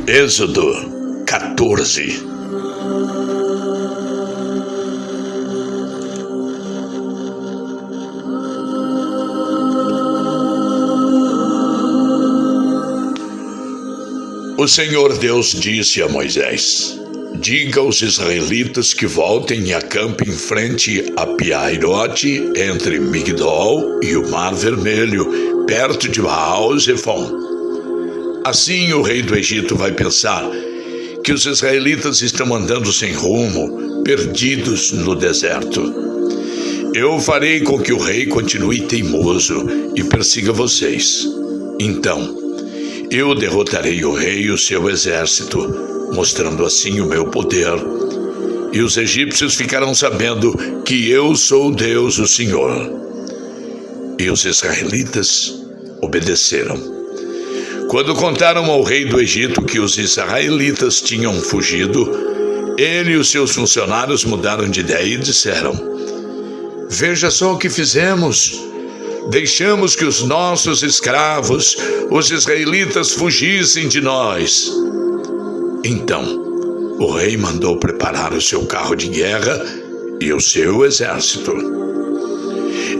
Êxodo 14. O Senhor Deus disse a Moisés: diga aos israelitas que voltem e acampem em frente a Piairote, entre Migdol e o Mar Vermelho, perto de Baal-Zefon. Assim o rei do Egito vai pensar que os israelitas estão andando sem rumo, perdidos no deserto. Eu farei com que o rei continue teimoso e persiga vocês. Então, eu derrotarei o rei e o seu exército, mostrando assim o meu poder. E os egípcios ficarão sabendo que eu sou Deus, o Senhor. E os israelitas obedeceram. Quando contaram ao rei do Egito que os israelitas tinham fugido, ele e os seus funcionários mudaram de ideia e disseram: veja só o que fizemos. Deixamos que os nossos escravos, os israelitas, fugissem de nós. Então, o rei mandou preparar o seu carro de guerra e o seu exército.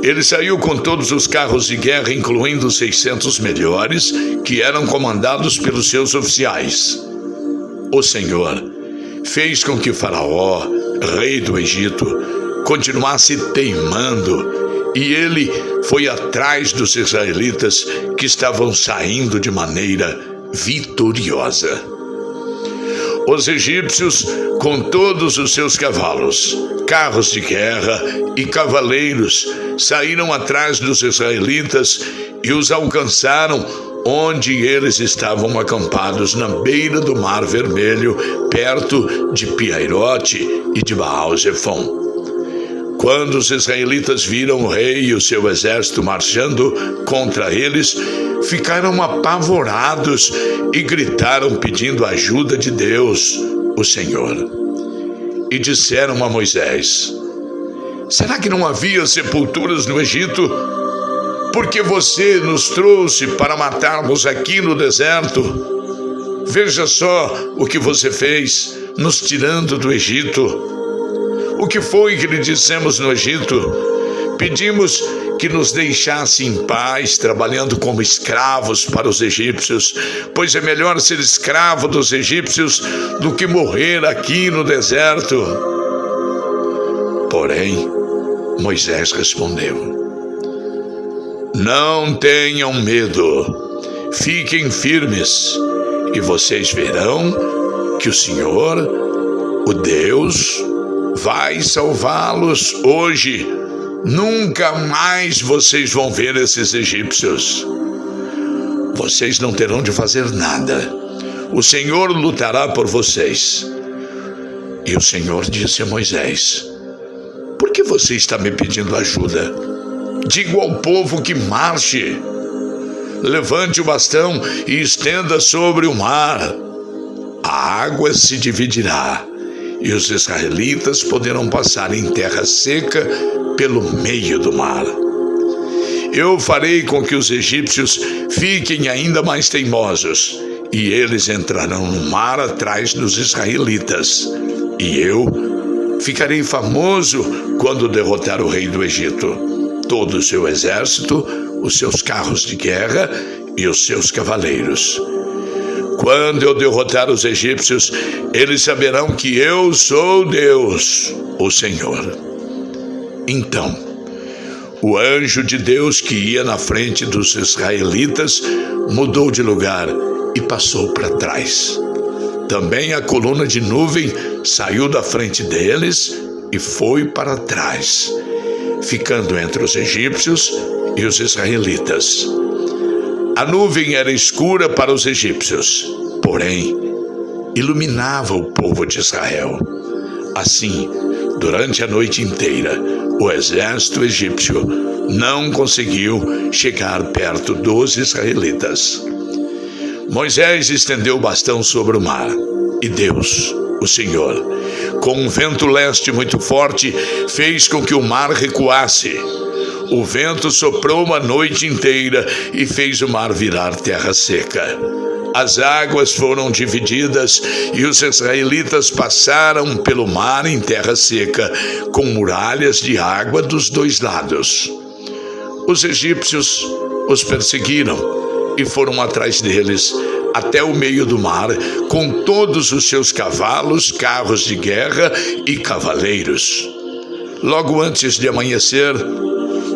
Ele saiu com todos os carros de guerra, incluindo os 600 melhores, que eram comandados pelos seus oficiais. O Senhor fez com que Faraó, rei do Egito, continuasse teimando, e ele foi atrás dos israelitas que estavam saindo de maneira vitoriosa. Os egípcios, com todos os seus cavalos, carros de guerra e cavaleiros, saíram atrás dos israelitas e os alcançaram onde eles estavam acampados na beira do Mar Vermelho, perto de Piairote e de Baal-Zefon. Quando os israelitas viram o rei e o seu exército marchando contra eles, ficaram apavorados e gritaram pedindo ajuda de Deus, o Senhor. E disseram a Moisés: será que não havia sepulturas no Egito? Por que você nos trouxe para matarmos aqui no deserto? Veja só o que você fez, nos tirando do Egito. O que foi que lhe dissemos no Egito? Pedimos que nos deixasse em paz, trabalhando como escravos para os egípcios, pois é melhor ser escravo dos egípcios do que morrer aqui no deserto. Porém, Moisés respondeu: não tenham medo, fiquem firmes, e vocês verão que o Senhor, o Deus, vai salvá-los hoje. Nunca mais vocês vão ver esses egípcios. Vocês não terão de fazer nada. O Senhor lutará por vocês. E o Senhor disse a Moisés: por que você está me pedindo ajuda? Diga ao povo que marche. Levante o bastão e estenda sobre o mar. A água se dividirá e os israelitas poderão passar em terra seca pelo meio do mar. Eu farei com que os egípcios fiquem ainda mais teimosos, e eles entrarão no mar atrás dos israelitas. E eu ficarei famoso quando derrotar o rei do Egito, todo o seu exército, os seus carros de guerra e os seus cavaleiros. Quando eu derrotar os egípcios, eles saberão que eu sou Deus, o Senhor. Então, o anjo de Deus que ia na frente dos israelitas mudou de lugar e passou para trás. Também a coluna de nuvem saiu da frente deles e foi para trás, ficando entre os egípcios e os israelitas. A nuvem era escura para os egípcios, porém, iluminava o povo de Israel. Assim, durante a noite inteira, o exército egípcio não conseguiu chegar perto dos israelitas. Moisés estendeu o bastão sobre o mar, e Deus, o Senhor, com um vento leste muito forte, fez com que o mar recuasse. O vento soprou uma noite inteira e fez o mar virar terra seca. as águas foram divididas e os israelitas passaram pelo mar em terra seca, com muralhas de água dos dois lados. Os egípcios os perseguiram e foram atrás deles até o meio do mar, com todos os seus cavalos, carros de guerra e cavaleiros. Logo antes de amanhecer,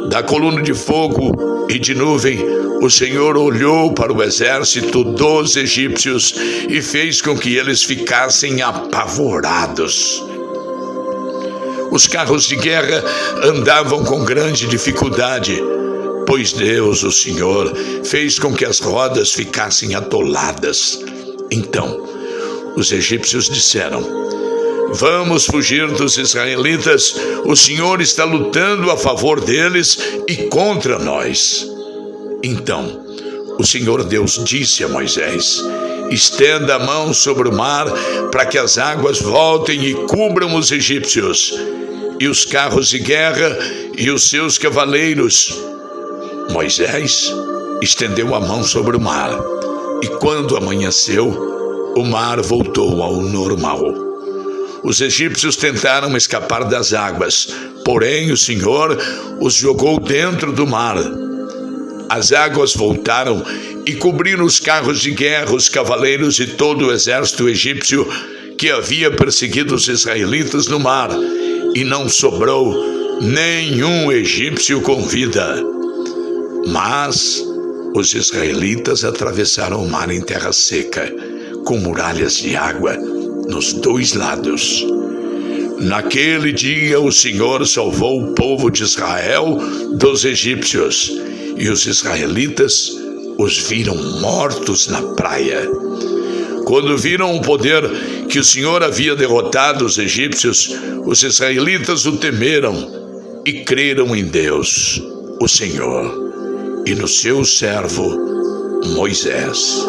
da coluna de fogo e de nuvem, o Senhor olhou para o exército dos egípcios e fez com que eles ficassem apavorados. Os carros de guerra andavam com grande dificuldade, pois Deus, o Senhor, fez com que as rodas ficassem atoladas. Então, os egípcios disseram: vamos fugir dos israelitas, o Senhor está lutando a favor deles e contra nós. Então, o Senhor Deus disse a Moisés: estenda a mão sobre o mar para que as águas voltem e cubram os egípcios e os carros de guerra e os seus cavaleiros. Moisés estendeu a mão sobre o mar e quando amanheceu, o mar voltou ao normal. Os egípcios tentaram escapar das águas, porém o Senhor os jogou dentro do mar. As águas voltaram e cobriram os carros de guerra, os cavaleiros e todo o exército egípcio que havia perseguido os israelitas no mar, e não sobrou nenhum egípcio com vida. Mas os israelitas atravessaram o mar em terra seca, com muralhas de água nos dois lados. Naquele dia o Senhor salvou o povo de Israel dos egípcios, e os israelitas os viram mortos na praia. Quando viram o poder que o Senhor havia derrotado os egípcios, os israelitas o temeram e creram em Deus, o Senhor, e no seu servo Moisés.